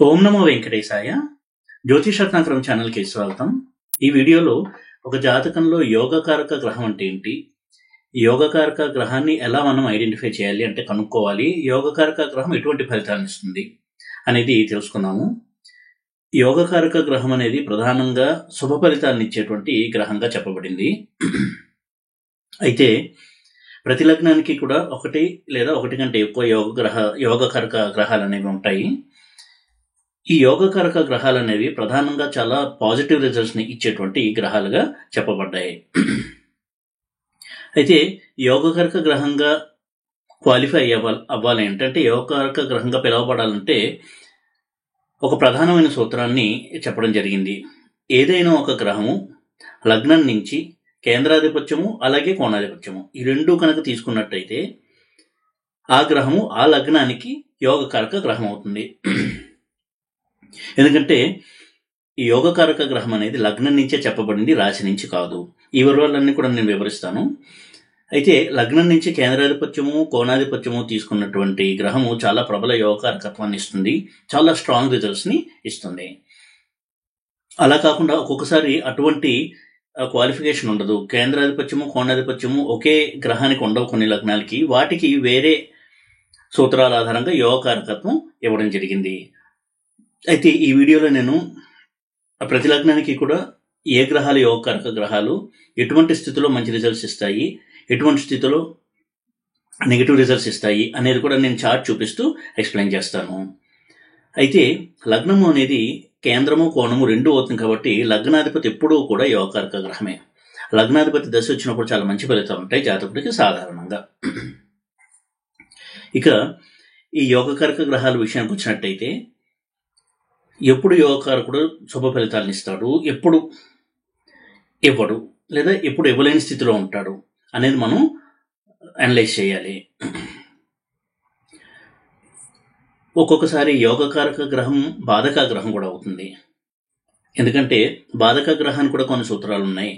ఓం నమో వెంకటేశాయ. జ్యోతిషరత్నాకరం ఛానల్కి స్వాగతం. ఈ వీడియోలో ఒక జాతకంలో యోగకారక గ్రహం అంటే ఏంటి, యోగకారక గ్రహాన్ని ఎలా మనం ఐడెంటిఫై చేయాలి అంటే కనుక్కోవాలి, యోగకారక గ్రహం ఎటువంటి ఫలితాలను ఇస్తుంది అనేది తెలుసుకున్నాము. యోగకారక గ్రహం అనేది ప్రధానంగా శుభ ఫలితాలను ఇచ్చేటువంటి గ్రహంగా చెప్పబడింది. అయితే ప్రతి లగ్నానికి కూడా ఒకటి లేదా ఒకటి కంటే ఎక్కువ యోగకారక గ్రహాలు అనేవి ఉంటాయి. ఈ యోగకారక గ్రహాలు అనేవి ప్రధానంగా చాలా పాజిటివ్ రిజల్ట్స్ని ఇచ్చేటువంటి గ్రహాలుగా చెప్పబడ్డాయి. అయితే యోగకారక గ్రహంగా క్వాలిఫై అవ్వాలి అంటే యోగకారక గ్రహంగా పిలువబడాలంటే ఒక ప్రధానమైన సూత్రాన్ని చెప్పడం జరిగింది. ఏదైనా ఒక గ్రహము లగ్నం నుంచి కేంద్రాధిపత్యము అలాగే కోణాధిపత్యము ఈ రెండు కనుక తీసుకున్నట్టయితే ఆ గ్రహము ఆ లగ్నానికి యోగకారక గ్రహం అవుతుంది. ఎందుకంటే ఈ యోగకారక గ్రహం అనేది లగ్నం నుంచే చెప్పబడింది, రాశి నుంచి కాదు. ఈ వివరాలన్నీ కూడా నేను వివరిస్తాను. అయితే లగ్నం నుంచి కేంద్రాధిపత్యము కోణాధిపత్యము తీసుకున్నటువంటి గ్రహము చాలా ప్రబల యోగకారకత్వాన్ని ఇస్తుంది, చాలా స్ట్రాంగ్ రిజల్ట్స్ని ఇస్తుంది. అలా కాకుండా ఒక్కొక్కసారి అటువంటి క్వాలిఫికేషన్ ఉండదు. కేంద్రాధిపత్యము కోణాధిపత్యము ఒకే గ్రహానికి ఉండవు కొన్ని లగ్నాలకి, వాటికి వేరే సూత్రాల ఆధారంగా యోగకారకత్వం ఇవ్వడం జరిగింది. అయితే ఈ వీడియోలో నేను ప్రతి లగ్నానికి కూడా ఏ గ్రహాలు యోగకారక గ్రహాలు, ఎటువంటి స్థితిలో మంచి రిజల్ట్స్ ఇస్తాయి, ఎటువంటి స్థితిలో నెగిటివ్ రిజల్ట్స్ ఇస్తాయి అనేది కూడా నేను చార్ట్ చూపిస్తూ ఎక్స్ప్లెయిన్ చేస్తాను. అయితే లగ్నము అనేది కేంద్రము కోణము రెండు అవుతుంది కాబట్టి లగ్నాధిపతి ఎప్పుడూ కూడా యోగకారక గ్రహమే. లగ్నాధిపతి దశ వచ్చినప్పుడు చాలా మంచి ఫలితాలు ఉంటాయి జాతకుడికి సాధారణంగా. ఇక ఈ యోగకారక గ్రహాల విషయానికి వచ్చినట్టయితే ఎప్పుడు యోగకారకుడు శుభ ఫలితాలను ఇస్తాడు, ఎప్పుడు ఇవ్వడు, లేదా ఎప్పుడు ఇవ్వలేని స్థితిలో ఉంటాడు అనేది మనం అనలైజ్ చేయాలి. ఒక్కొక్కసారి యోగకారక గ్రహం బాధక గ్రహం కూడా అవుతుంది. ఎందుకంటే బాధక గ్రహానికి కూడా కొన్ని సూత్రాలు ఉన్నాయి.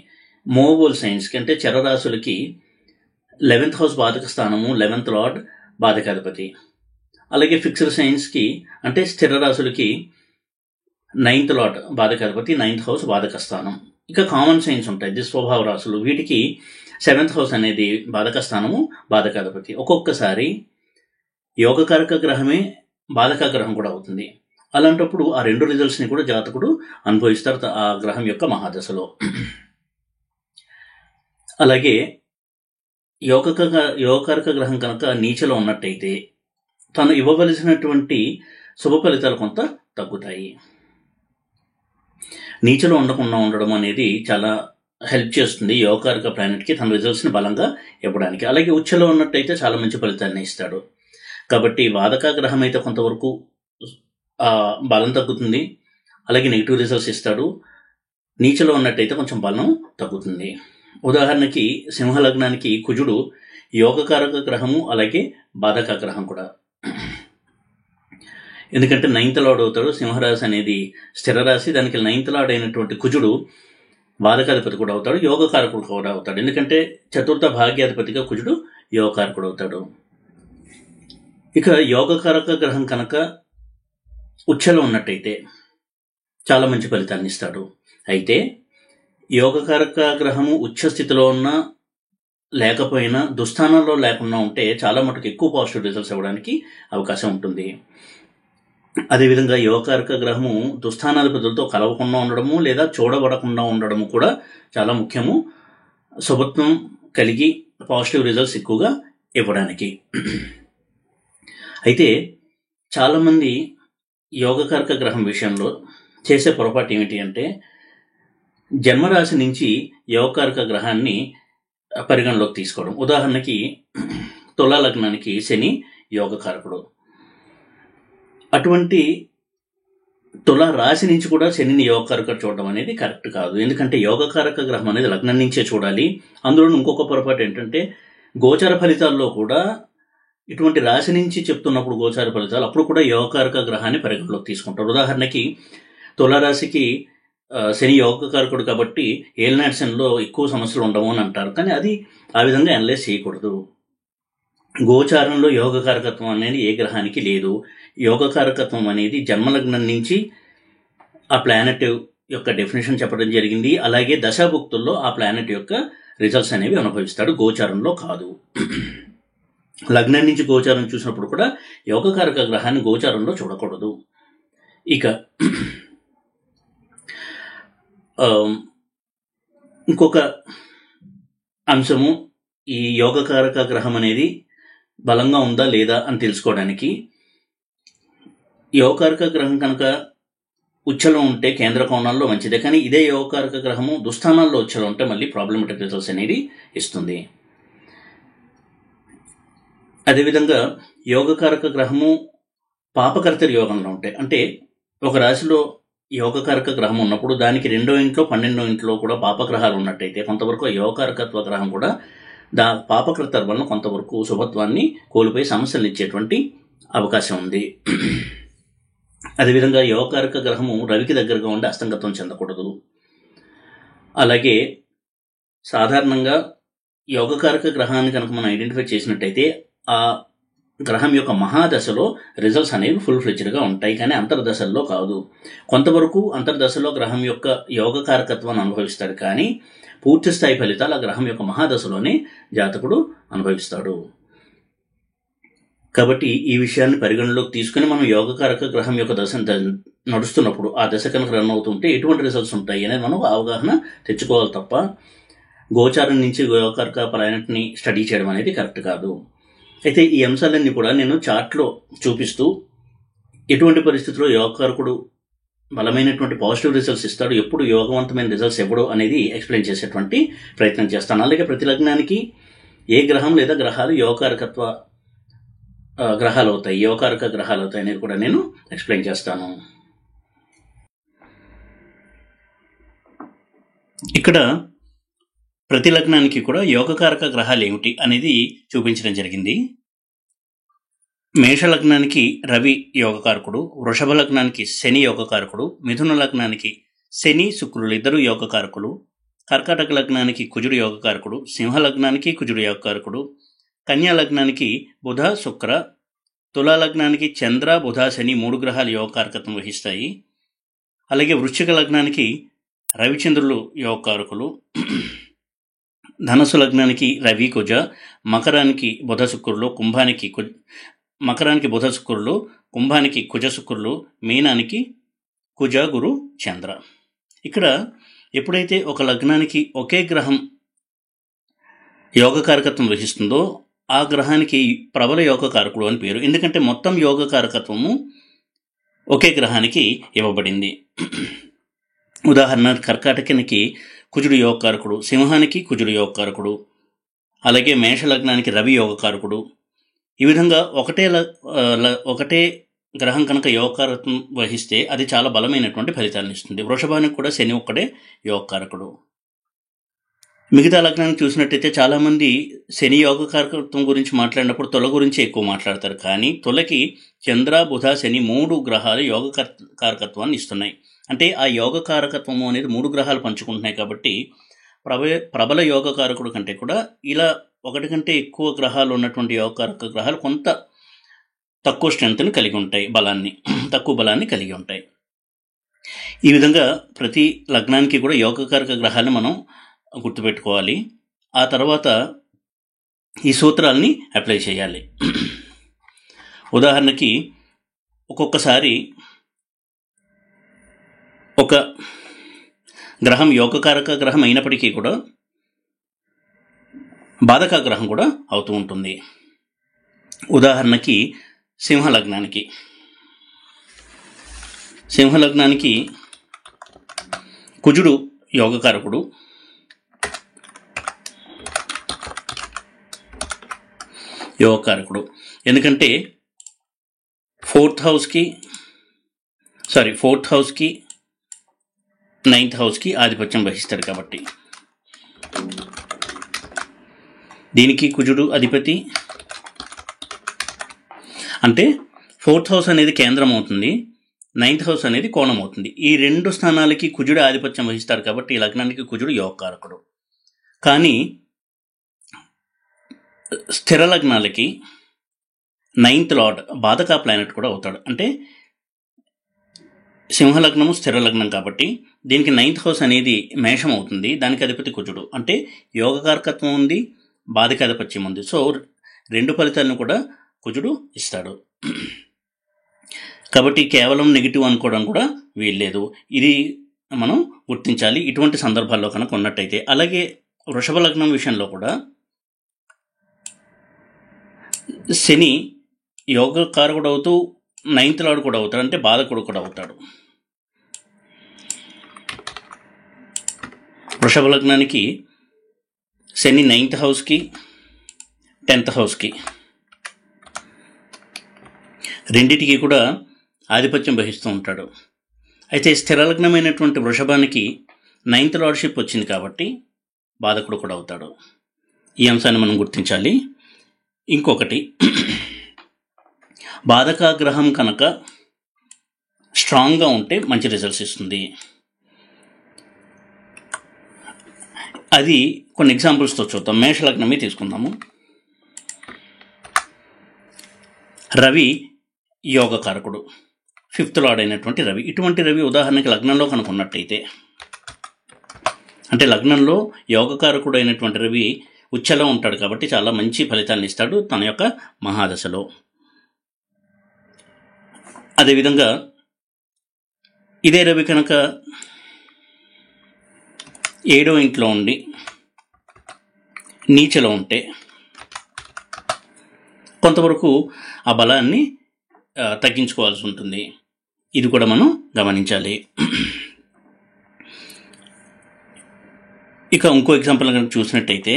మూవబుల్ సైన్స్కి అంటే చరరాశులకి 11th హౌస్ బాధక స్థానము, 11th లార్డ్ బాధకాధిపతి. అలాగే ఫిక్స్డ్ సైన్స్కి అంటే స్థిర రాశులకి 9th లార్డ్ బాధకాధిపతి, 9th హౌస్ బాధక స్థానం. ఇక కామన్ సైన్స్ ఉంటాయి, దుస్వభావ రాశులు, వీటికి 7th హౌస్ అనేది బాధక స్థానము, బాధకాధిపతి. ఒక్కొక్కసారి యోగకారక గ్రహమే బాధక గ్రహం కూడా అవుతుంది. అలాంటప్పుడు ఆ రెండు రిజల్ట్స్ని కూడా జాతకుడు అనుభవిస్తారు ఆ గ్రహం యొక్క మహాదశలో. అలాగే యోగకారక గ్రహం కనుక నీచలో ఉన్నట్టయితే తను ఇవ్వవలసినటువంటి శుభ ఫలితాలు కొంత తగ్గుతాయి. నీచలో ఉండకుండా ఉండడం అనేది చాలా హెల్ప్ చేస్తుంది యోగకారక ప్లానెట్కి తన రిజల్ట్స్ని బలంగా ఇవ్వడానికి. అలాగే ఉచ్చలో ఉన్నట్టయితే చాలా మంచి ఫలితాన్ని ఇస్తాడు. కాబట్టి బాధక గ్రహం అయితే కొంతవరకు బలం తగ్గుతుంది, అలాగే నెగిటివ్ రిజల్ట్స్ ఇస్తాడు. నీచలో ఉన్నట్టయితే కొంచెం బలం తగ్గుతుంది. ఉదాహరణకి సింహలగ్నానికి కుజుడు యోగకారక గ్రహము, అలాగే బాధక గ్రహం కూడా. ఎందుకంటే 9th లార్డ్ అవుతాడు. సింహరాశి అనేది స్థిర రాశి, దానికి 9th లార్డ్ అయినటువంటి కుజుడు బాధకాధిపతి కూడా అవుతాడు, యోగకారకుడు కూడా అవుతాడు. ఎందుకంటే చతుర్థ భాగ్యాధిపతిగా కుజుడు యోగకారకుడు అవుతాడు. ఇక యోగకారక గ్రహం కనుక ఉచ్చలో ఉన్నట్టయితే చాలా మంచి ఫలితాన్ని ఇస్తాడు. అయితే యోగకారక గ్రహము ఉచ్చ స్థితిలో ఉన్నా లేకపోయినా దుస్థానంలో లేకుండా ఉంటే చాలా మటుకు ఎక్కువ పాజిటివ్ రిజల్ట్స్ ఇవ్వడానికి అవకాశం ఉంటుంది. అదేవిధంగా యోగకారక గ్రహము దుస్థానాధిపతులతో కలవకుండా ఉండడము లేదా చూడబడకుండా ఉండడము కూడా చాలా ముఖ్యము, శుభత్వం కలిగి పాజిటివ్ రిజల్ట్స్ ఎక్కువగా ఇవ్వడానికి. అయితే చాలామంది యోగకారక గ్రహం విషయంలో చేసే పొరపాటు ఏమిటి అంటే జన్మరాశి నుంచి యోగకారక గ్రహాన్ని పరిగణలోకి తీసుకోవడం. ఉదాహరణకి తులా లగ్నానికి శని యోగకారకుడు. అటువంటి తులా రాశి నుంచి కూడా శనిని యోగకారక చూడడం అనేది కరెక్ట్ కాదు. ఎందుకంటే యోగకారక గ్రహం అనేది లగ్నం నుంచే చూడాలి. అందులో ఇంకొక పొరపాటు ఏంటంటే గోచార ఫలితాల్లో కూడా ఇటువంటి రాశి నుంచి చెప్తున్నప్పుడు గోచార ఫలితాలు అప్పుడు కూడా యోగకారక గ్రహాన్ని పరిగణలోకి తీసుకుంటారు. ఉదాహరణకి తులారాశికి శని యోగకారకుడు కాబట్టి ఏలినాటి శనిలో ఎక్కువ సమస్యలు ఉండవు అని అంటారు, కానీ అది ఆ విధంగా అనలైజ్ చేయకూడదు. గోచారంలో యోగకారకత్వం అనేది ఏ గ్రహానికి లేదు. యోగకారకత్వం అనేది జన్మలగ్నం నుంచి ఆ ప్లానెట్ యొక్క డెఫినేషన్ చెప్పడం జరిగింది. అలాగే దశాభుక్తుల్లో ఆ ప్లానెట్ యొక్క రిజల్ట్స్ అనేవి అనుభవిస్తాడు, గోచారంలో కాదు. లగ్నం నుంచి గోచారం చూసినప్పుడు కూడా యోగకారక గ్రహాన్ని గోచారంలో చూడకూడదు. ఇక ఇంకొక అంశము, ఈ యోగకారక గ్రహం అనేది బలంగా ఉందా లేదా అని తెలుసుకోవడానికి, యోగకారక గ్రహం కనుక ఉచ్చలో ఉంటే కేంద్ర కోణాల్లో మంచిదే, కానీ ఇదే యోగకారక గ్రహము దుస్థానాల్లో ఉచ్చలో ఉంటే మళ్ళీ ప్రాబ్లమేటిక్ రిజల్ట్స్ అనేది ఇస్తుంది. అదేవిధంగా యోగకారక గ్రహము పాపకర్తరి యోగంలో ఉంటాయి. అంటే ఒక రాశిలో యోగకారక గ్రహం ఉన్నప్పుడు దానికి 2వ ఇంట్లో 12వ ఇంట్లో కూడా పాపగ్రహాలు ఉన్నట్టయితే కొంతవరకు యోగకారకత్వ గ్రహం కూడా పాపకర్తల వలన కొంతవరకు శుభత్వాన్ని కోల్పోయి సమస్యలు ఇచ్చేటువంటి అవకాశం ఉంది. అదేవిధంగా యోగకారక గ్రహము రవికి దగ్గరగా ఉండి అస్తంగతం చెందకూడదు. అలాగే సాధారణంగా యోగకారక గ్రహాన్ని కనుక మనం ఐడెంటిఫై చేసినట్టయితే ఆ గ్రహం యొక్క మహాదశలో రిజల్ట్స్ అనేవి ఫుల్ ఫ్లెడ్జ్డ్గా ఉంటాయి, కానీ అంతర్దశల్లో కాదు. కొంతవరకు అంతర్దశలో గ్రహం యొక్క యోగకారకత్వాన్ని అనుభవిస్తాడు, కానీ పూర్తి స్థాయి ఫలితాలు ఆ గ్రహం యొక్క మహాదశలోనే జాతకుడు అనుభవిస్తాడు. కాబట్టి ఈ విషయాన్ని పరిగణలోకి తీసుకుని మనం యోగకారక గ్రహం యొక్క దశ నడుస్తున్నప్పుడు ఆ దశ కనుక రన్ అవుతుంటే ఎటువంటి రిజల్ట్స్ ఉంటాయి అనేది మనం అవగాహన తెచ్చుకోవాలి తప్ప గోచారం నుంచి యోగకారక ప్లానెట్ని స్టడీ చేయడం అనేది కరెక్ట్ కాదు. అయితే ఈ అంశాలన్నీ కూడా నేను చార్ట్లో చూపిస్తూ ఎటువంటి పరిస్థితుల్లో యోగకారకుడు బలమైనటువంటి పాజిటివ్ రిజల్ట్స్ ఇస్తాడు, ఎప్పుడు యోగవంతమైన రిజల్ట్స్ ఇవ్వడు అనేది ఎక్స్ప్లెయిన్ చేసేటువంటి ప్రయత్నం చేస్తాను. అలాగే ప్రతి లగ్నానికి ఏ గ్రహం లేదా గ్రహాలు యోగకారకత్వ గ్రహాలు అవుతాయి, యోగకారక గ్రహాలు అవుతాయి అనేది కూడా నేను ఎక్స్ప్లెయిన్ చేస్తాను. ఇక్కడ ప్రతి లగ్నానికి కూడా యోగకారక గ్రహాలు ఏమిటి అనేది చూపించడం జరిగింది. మేష లగ్నానికి రవి యోగకారకుడు, వృషభ లగ్నానికి శని యోగకారకుడు, మిథున లగ్నానికి శని శుక్రులు ఇద్దరు యోగకారకులు, కర్కాటక లగ్నానికి కుజుడు యోగకారకుడు, సింహ లగ్నానికి కుజుడు యోగకారకుడు, కన్యా లగ్నానికి బుధ శుక్ర, తులా లగ్నానికి చంద్ర బుధ శని 3 గ్రహాలు యోగకారకత్వం వహిస్తాయి. అలాగే వృశ్చిక లగ్నానికి రవిచంద్రులు యోగకారకులు, ధనుసు లగ్నానికి రవి కుజ, మకరానికి బుధ శుక్రులు, మకరానికి బుధ శుక్రులు, కుంభానికి కుజ శుక్రులు, మీనానికి కుజ గురు చంద్ర. ఇక్కడ ఎప్పుడైతే ఒక లగ్నానికి ఒకే గ్రహం యోగకారకత్వం వహిస్తుందో ఆ గ్రహానికి ప్రబల యోగకారకుడు అని పేరు. ఎందుకంటే మొత్తం యోగకారకత్వము ఒకే గ్రహానికి ఇవ్వబడింది. ఉదాహరణ, కర్కాటకానికి కుజుడు యోగకారకుడు, సింహానికి కుజుడు యోగకారకుడు, అలాగే మేష లగ్నానికి రవి యోగకారకుడు. ఈ విధంగా ఒకటే గ్రహం కనుక యోగకారకత్వం వహిస్తే అది చాలా బలమైనటువంటి ఫలితాలను ఇస్తుంది. వృషభానికి కూడా శని ఒక్కడే యోగకారకుడు. మిగతా లగ్నాన్ని చూసినట్టయితే చాలామంది శని యోగకారకత్వం గురించి మాట్లాడినప్పుడు తుల గురించి ఎక్కువ మాట్లాడతారు, కానీ తులకి చంద్ర బుధ శని 3 గ్రహాలు యోగకారకత్వాన్ని ఇస్తున్నాయి. అంటే ఆ యోగకారకత్వము అనేది 3 గ్రహాలు పంచుకుంటున్నాయి కాబట్టి ప్రబల యోగకారకుడు కంటే కూడా ఇలా ఒకటి కంటే ఎక్కువ గ్రహాలు ఉన్నటువంటి యోగకారక గ్రహాలు కొంత తక్కువ స్ట్రెంత్ని కలిగి ఉంటాయి, తక్కువ బలాన్ని కలిగి ఉంటాయి. ఈ విధంగా ప్రతి లగ్నానికి కూడా యోగకారక గ్రహాలను మనం గుర్తుపెట్టుకోవాలి. ఆ తర్వాత ఈ సూత్రాలని అప్లై చేయాలి. ఉదాహరణకి ఒక్కొక్కసారి ఒక గ్రహం యోగకారక గ్రహం అయినప్పటికీ కూడా బాధక గ్రహం కూడా అవుతూ ఉంటుంది. ఉదాహరణకి సింహలగ్నానికి కుజుడు యోగకారకుడు, ఎందుకంటే ఫోర్త్ హౌస్కి 9th హౌస్కి ఆధిపత్యం వహిస్తాడు కాబట్టి దీనికి కుజుడు అధిపతి. అంటే 4th హౌస్ అనేది కేంద్రం అవుతుంది, 9th హౌస్ అనేది కోణం అవుతుంది. ఈ 2 స్థానాలకి కుజుడు ఆధిపత్యం వహిస్తారు కాబట్టి ఈ లగ్నానికి కుజుడు యోగకారకుడు. కానీ స్థిర లగ్నాలకి 9th లార్డ్ బాధకా ప్లానెట్ కూడా అవుతాడు. అంటే సింహలగ్నము స్థిర లగ్నం కాబట్టి దీనికి 9th హౌస్ అనేది మేషం అవుతుంది. దానికి అధిపతి కుజుడు. అంటే యోగకారకత్వం ఉంది, బాధకాధిపత్యం ఉంది. సో 2 ఫలితాలను కూడా కుజుడు ఇస్తాడు. కాబట్టి కేవలం నెగిటివ్ అనుకోవడం కూడా వీల్లేదు. ఇది మనం గుర్తించాలి ఇటువంటి సందర్భాల్లో కనుక ఉన్నట్టయితే. అలాగే వృషభ లగ్నం విషయంలో కూడా శని యోగకారకుడు అవుతూ 9th లార్డ్ కూడా అవుతాడు, అంటే బాధకుడు కూడా అవుతాడు. వృషభ లగ్నానికి శని 9th హౌస్కి 10th హౌస్కి రెండిటికి కూడా ఆధిపత్యం వహిస్తూ ఉంటాడు. అయితే స్థిరలగ్నమైనటువంటి వృషభానికి 9th లార్డ్షిప్ వచ్చింది కాబట్టి బాధకుడు కూడా అవుతాడు. ఈ అంశాన్ని మనం గుర్తించాలి. ఇంకొకటి, బాధకాగ్రహం కనుక స్ట్రాంగ్గా ఉంటే మంచి రిజల్ట్స్ ఇస్తుంది. అది కొన్ని ఎగ్జాంపుల్స్తో చూద్దాం. మేషలగ్నమే తీసుకుందాము. రవి యోగకారకుడు, 5th లార్డ్ అయినటువంటి రవి. ఇటువంటి రవి ఉదాహరణకి లగ్నంలో కనుక ఉన్నట్టయితే, అంటే లగ్నంలో యోగకారకుడు అయినటువంటి రవి ఉచ్చలో ఉంటాడు కాబట్టి చాలా మంచి ఫలితాలను ఇస్తాడు తన యొక్క మహాదశలో. అదేవిధంగా ఇదే రవి కనుక 7వ ఇంట్లో ఉండి నీచలో ఉంటే కొంతవరకు ఆ బలాన్ని తగ్గించుకోవాల్సి ఉంటుంది. ఇది కూడా మనం గమనించాలి. ఇక ఇంకో ఎగ్జాంపుల్ కనుక చూసినట్టయితే,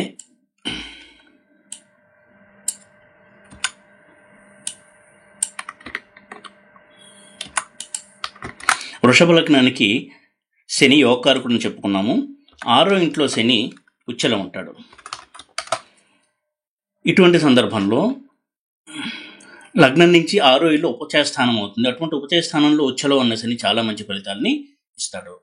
వృషభ లగ్నానికి శని యోగకారకుడిని చెప్పుకున్నాము. 6వ ఇంట్లో శని ఉచ్చలో ఉంటాడు. ఇటువంటి సందర్భంలో లగ్నం నుంచి 6వ ఇల్లు ఉపచయ స్థానం అవుతుంది. అటువంటి ఉపచయ స్థానంలో ఉచ్చలో ఉన్న శని చాలా మంచి ఫలితాలని ఇస్తాడు.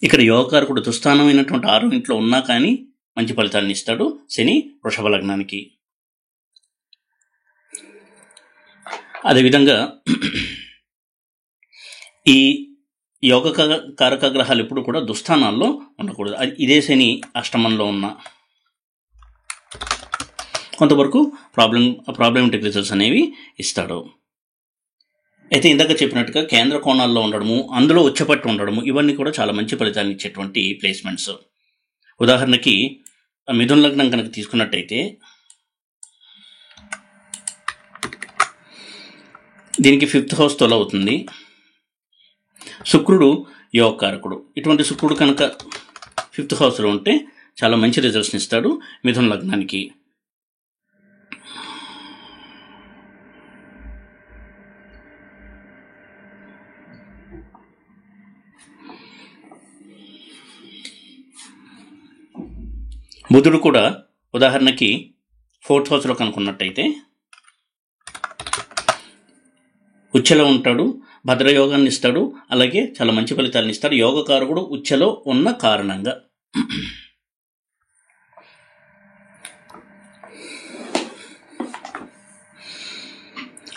ఇక్కడ యోగకారకుడు దుస్థానమైనటువంటి 6వ ఇంట్లో ఉన్నా కానీ మంచి ఫలితాలను ఇస్తాడు శని వృషభ లగ్నానికి. అదేవిధంగా ఈ యోగ కారక గ్రహాలు ఎప్పుడు కూడా దుస్థానాల్లో ఉండకూడదు. ఇదే శని అష్టమంలో ఉన్న కొంతవరకు ప్రాబ్లమేటిక్ రిజల్ట్స్ అనేవి ఇస్తాడు. అయితే ఇందాక చెప్పినట్టుగా కేంద్ర కోణాల్లో ఉండడము, అందులో ఉచ్చపట్టు ఉండడము, ఇవన్నీ కూడా చాలా మంచి ఫలితాన్ని ఇచ్చేటువంటి ప్లేస్మెంట్స్. ఉదాహరణకి మిథున లగ్నం కనుక తీసుకున్నట్టయితే దీనికి 5th హౌస్ తొల అవుతుంది. శుక్రుడు యోగకారకుడు. ఇటువంటి శుక్రుడు కనుక 5th హౌస్లో ఉంటే చాలా మంచి రిజల్ట్స్ని ఇస్తాడు మిథున లగ్నానికి. బుధుడు కూడా ఉదాహరణకి 4th హౌస్లో కనుక్కున్నట్టయితే ఉచ్చలో ఉంటాడు, భద్రయోగాన్ని ఇస్తాడు, అలాగే చాలా మంచి ఫలితాలను ఇస్తాడు యోగకారకుడు ఉచ్చలో ఉన్న కారణంగా.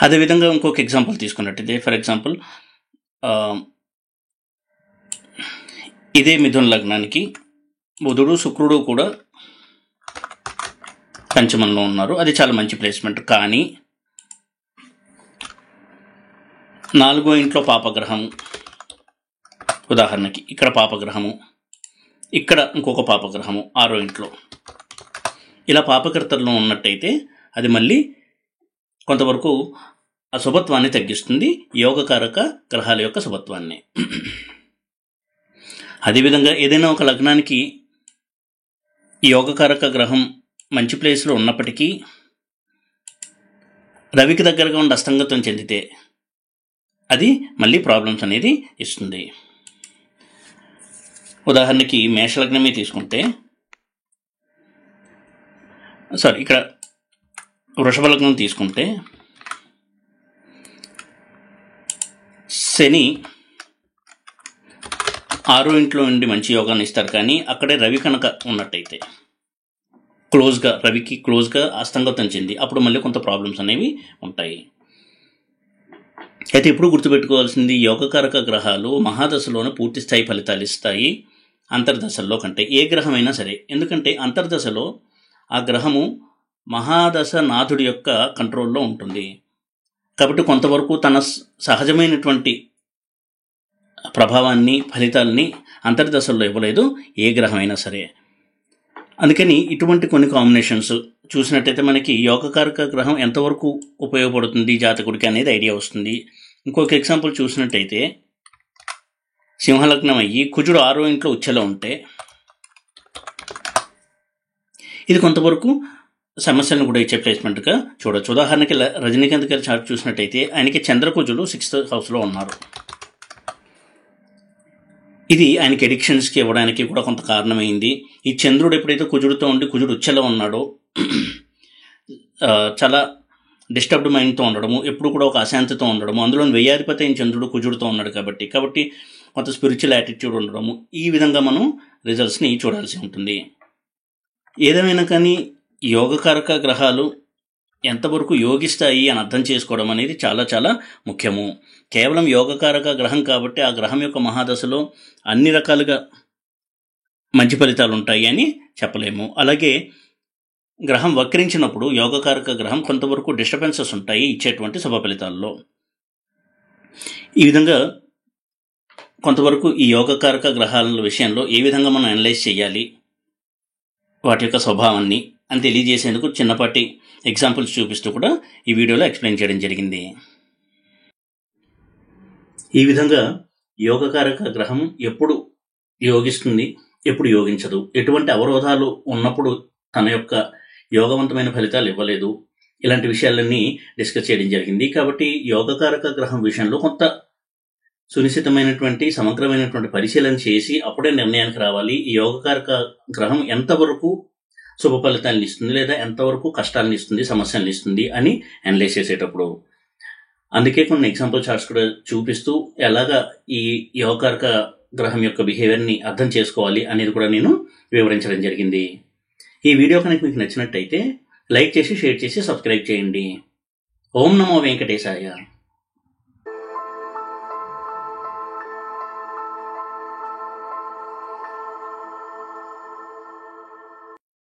అదేవిధంగా ఇంకొక ఎగ్జాంపుల్ తీసుకున్నట్టయితే, ఫర్ ఎగ్జాంపుల్ ఇదే మిథున లగ్నానికి బుధుడు శుక్రుడు కూడా పంచమంలో ఉన్నారు. అది చాలా మంచి ప్లేస్మెంట్. కానీ 4వ ఇంట్లో పాపగ్రహము, ఉదాహరణకి ఇక్కడ పాపగ్రహము, ఇక్కడ ఇంకొక పాపగ్రహము 6వ ఇంట్లో, ఇలా పాపకర్తల్లో ఉన్నట్టయితే అది మళ్ళీ కొంతవరకు ఆ శుభత్వాన్ని తగ్గిస్తుంది, యోగకారక గ్రహాల యొక్క శుభత్వాన్ని. అదేవిధంగా ఏదైనా ఒక లగ్నానికి యోగకారక గ్రహం మంచి ప్లేస్లో ఉన్నప్పటికీ రవికి దగ్గరగా ఉండి అస్తంగతం చెందితే అది మళ్ళీ ప్రాబ్లమ్స్ అనేది ఇస్తుంది. ఉదాహరణకి మేషలగ్నమే తీసుకుంటే, ఇక్కడ వృషభ లగ్నం తీసుకుంటే శని 6వ ఇంట్లో నుండి మంచి యోగాన్ని ఇస్తారు. కానీ అక్కడే రవి కనుక ఉన్నట్టయితే రవికి క్లోజ్గా అస్తంగతం చెంది అప్పుడు మళ్ళీ కొంత ప్రాబ్లమ్స్ అనేవి ఉంటాయి. అయితే ఇప్పుడు గుర్తుపెట్టుకోవాల్సింది, యోగకారక గ్రహాలు మహాదశలోనే పూర్తి స్థాయి ఫలితాలు ఇస్తాయి అంతర్దశల్లో కంటే, ఏ గ్రహమైనా సరే. ఎందుకంటే అంతర్దశలో ఆ గ్రహము మహాదశ నాథుడి యొక్క కంట్రోల్లో ఉంటుంది కాబట్టి కొంతవరకు తన సహజమైనటువంటి ప్రభావాన్ని, ఫలితాలని అంతర్దశల్లో ఇవ్వలేదు ఏ గ్రహమైనా సరే. అందుకని ఇటువంటి కొన్ని కాంబినేషన్స్ చూసినట్టయితే మనకి యోగకారక గ్రహం ఎంతవరకు ఉపయోగపడుతుంది జాతకుడికి అనేది ఐడియా వస్తుంది. ఇంకొక ఎగ్జాంపుల్ చూసినట్టయితే, సింహలగ్నం అయ్యి కుజుడు 6వ ఇంట్లో ఉచ్ఛలో ఉంటే ఇది కొంతవరకు సమస్యలను కూడా ఇచ్చే ప్లేస్మెంట్గా చూడొచ్చు. ఉదాహరణకి రజనీకాంత్ గారి చార్ట్ చూసినట్టయితే ఆయనకి చంద్రకుజుడు 6th హౌస్లో ఉన్నారు. ఇది ఆయనకి ఎడిక్షన్స్కి ఇవ్వడానికి కూడా కొంత కారణమైంది. ఈ చంద్రుడు ఎప్పుడైతే కుజుడితో ఉండి కుజుడు ఉచ్ఛలో ఉన్నాడో చాలా డిస్టర్బ్డ్ మైండ్తో ఉండడము, ఎప్పుడు కూడా ఒక అశాంతితో ఉండడము, అందులో వ్యయాధిపతి అయిన చంద్రుడు కుజుడితో ఉన్నాడు కాబట్టి కొంత స్పిరిచువల్ యాటిట్యూడ్ ఉండడము, ఈ విధంగా మనం రిజల్ట్స్ని చూడాల్సి ఉంటుంది. ఏదేమైనా కానీ యోగకారక గ్రహాలు ఎంతవరకు యోగిస్తాయి అని అర్థం చేసుకోవడం అనేది చాలా చాలా ముఖ్యము. కేవలం యోగకారక గ్రహం కాబట్టి ఆ గ్రహం యొక్క మహాదశలో అన్ని రకాలుగా మంచి ఫలితాలు ఉంటాయి అని చెప్పలేము. అలాగే గ్రహం వక్రించినప్పుడు యోగకారక గ్రహం కొంతవరకు డిస్టర్బెన్సెస్ ఉంటాయి ఇచ్చేటువంటి శుభ ఫలితాల్లో. ఈ విధంగా కొంతవరకు ఈ యోగకారక గ్రహాల విషయంలో ఏ విధంగా మనం అనలైజ్ చేయాలి, వాటి యొక్క స్వభావాన్ని అని తెలియజేసేందుకు చిన్నపాటి ఎగ్జాంపుల్స్ చూపిస్తూ కూడా ఈ వీడియోలో ఎక్స్ప్లెయిన్ చేయడం జరిగింది. ఈ విధంగా యోగకారక గ్రహం ఎప్పుడు యోగిస్తుంది, ఎప్పుడు యోగించదు, ఎటువంటి అవరోధాలు ఉన్నప్పుడు తన యొక్క యోగవంతమైన ఫలితాలు ఇవ్వలేదు, ఇలాంటి విషయాలన్నీ డిస్కస్ చేయడం జరిగింది. కాబట్టి యోగకారక గ్రహం విషయంలో కొంత సునిశ్చితమైనటువంటి సమగ్రమైనటువంటి పరిశీలన చేసి అప్పుడే నిర్ణయానికి రావాలి. ఈ యోగకారక గ్రహం ఎంతవరకు శుభ ఫలితాలను ఇస్తుంది లేదా ఎంతవరకు కష్టాలను ఇస్తుంది, సమస్యలను ఇస్తుంది అని అనలైజ్ చేసేటప్పుడు. అందుకే కొన్ని ఎగ్జాంపుల్ చార్ట్స్ కూడా చూపిస్తూ ఎలాగా ఈ యోగకారక గ్రహం యొక్క బిహేవియర్ని అర్థం చేసుకోవాలి అనేది కూడా నేను వివరించడం జరిగింది. ఈ వీడియో కనుక మీకు నచ్చినట్టయితే లైక్ చేసి, షేర్ చేసి, సబ్స్క్రైబ్ చేయండి. ఓం నమో వెంకటేశాయ.